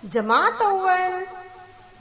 जमात अव्वल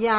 या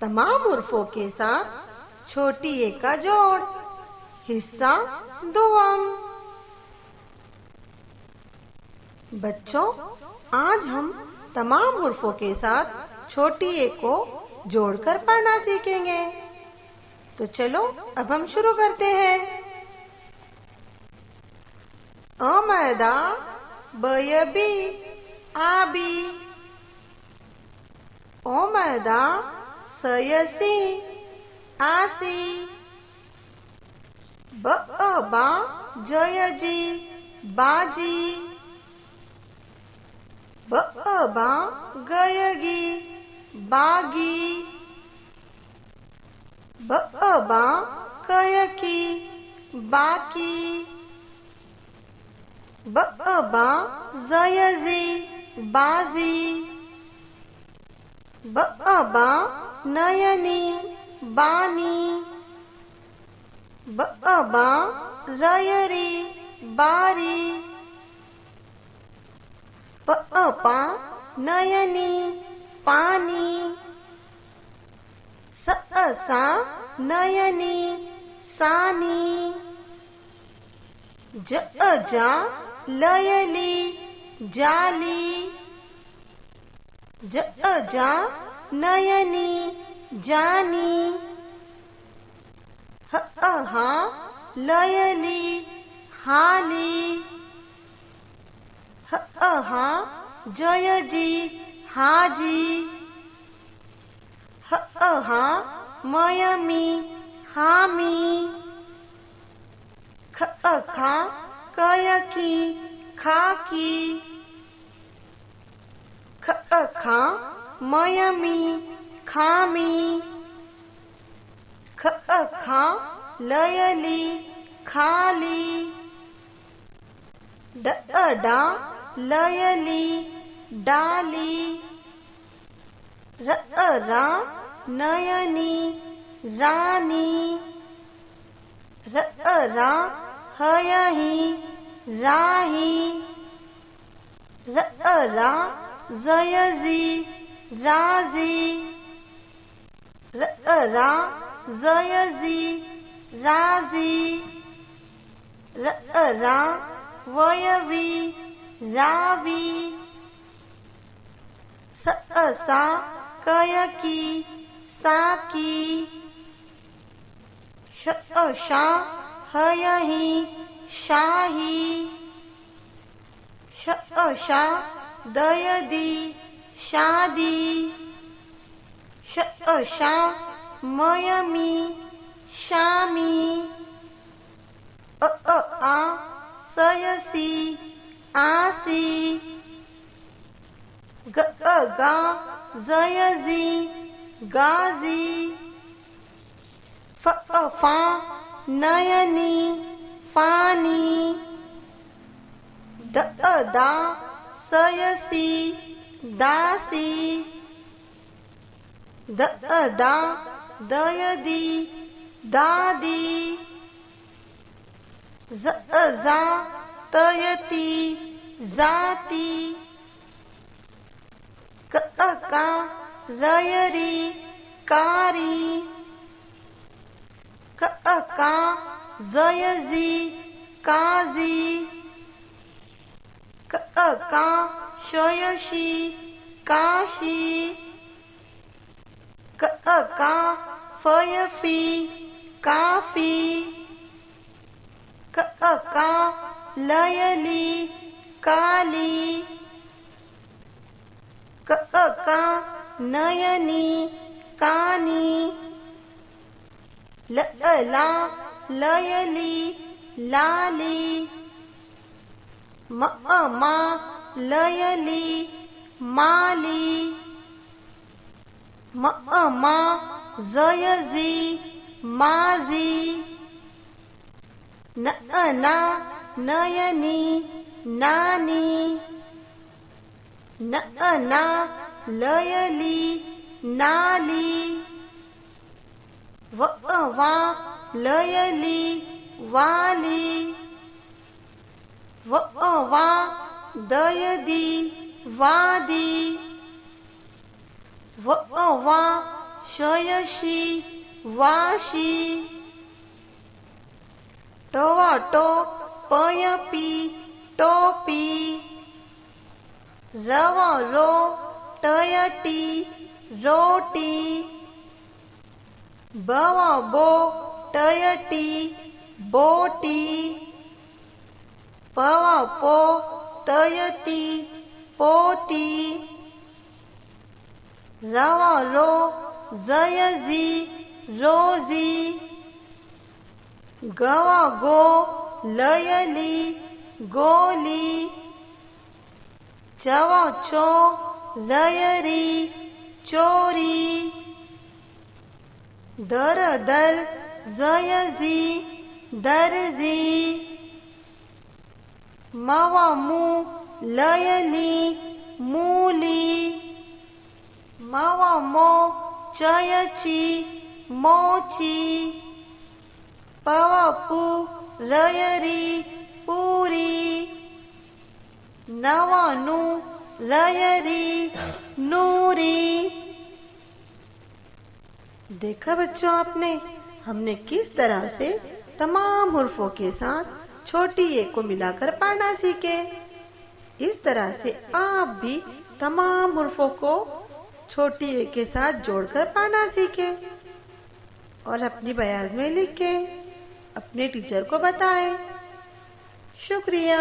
तमाम उर्फों के साथ छोटी ए का जोड़। हिस्सा दुआम। बच्चों, आज हम तमाम उर्फों के साथ छोटी ए को जोड़कर पढ़ना सीखेंगे। तो चलो अब हम शुरू करते हैं। अमदा बयबी आबी, ओमदा सयसी आसी, बअबा जयजी बाजी, बअबा गयगी बागी, बअबा कयकी बाकी, बअबा जयजी बाजी, बअबा नयनी बानी, बअबा रयरी बारी, बअपा नयनी पानी, सअसा नयनी सानी, जअजा लयली जाली, जअजा नयनी जानी, हअहा लयली हाली, हअहा जयजी हाजी, हअहा मयमी हामी, खअखा कयकी खाकी, खअखा मयमी खामी, खअखा लयली खाली, डअडा लयली डाली, रअरा नयनी रानी, रअरा हयही राही, रअरा जयजी राजी, रअरा जयजी राजी, रअरा वयवी रावी, सअसा कयकी साकी, शअशा हयही शाही, शअशा दयदी शादी, शअशा मयमी शामी, अअआ सयसी आसी, गअगा जयजी गाजी, फअफा नयनी फानी, दअदा सयसी दासी, दअदा दयदी दादी, जअजा तयती जाती, कअका रयरी कारी, कअका जयजी काजी, कअका शयशी काशी, कअका फयफी काफी, कअका लयली काली, कअका नयनी कानी, लअला लयली लाली, मअमा लयली माली, मअमा जयजी माजी, नअना नयनी नानी, नअना लयली नाली, वअवा लयली वाली, वा दयदी वादी वा शयशी वाशी टोवाटो पयपी टोपी रवरो टयटी रोटी बवबो टयटी बोटी पवपो टयटी पोटी रवरो जयजी रोजी गवगो लयली गोली चवचो लयरी चोरी दरदर जयजी दर्जी मवमु लयली मूली मवमो चयची मोची पवपु लयरी पूरी नवनु लयरी नूरी। देखा बच्चों आपने, हमने किस तरह से तमाम हुर्फों के साथ छोटी ए को मिलाकर पढ़ना सीखे। इस तरह से आप भी तमाम हुर्फों को छोटी ए के साथ जोड़कर पढ़ना सीखे और अपनी बयान में लिखे, अपने टीचर को बताएं। शुक्रिया।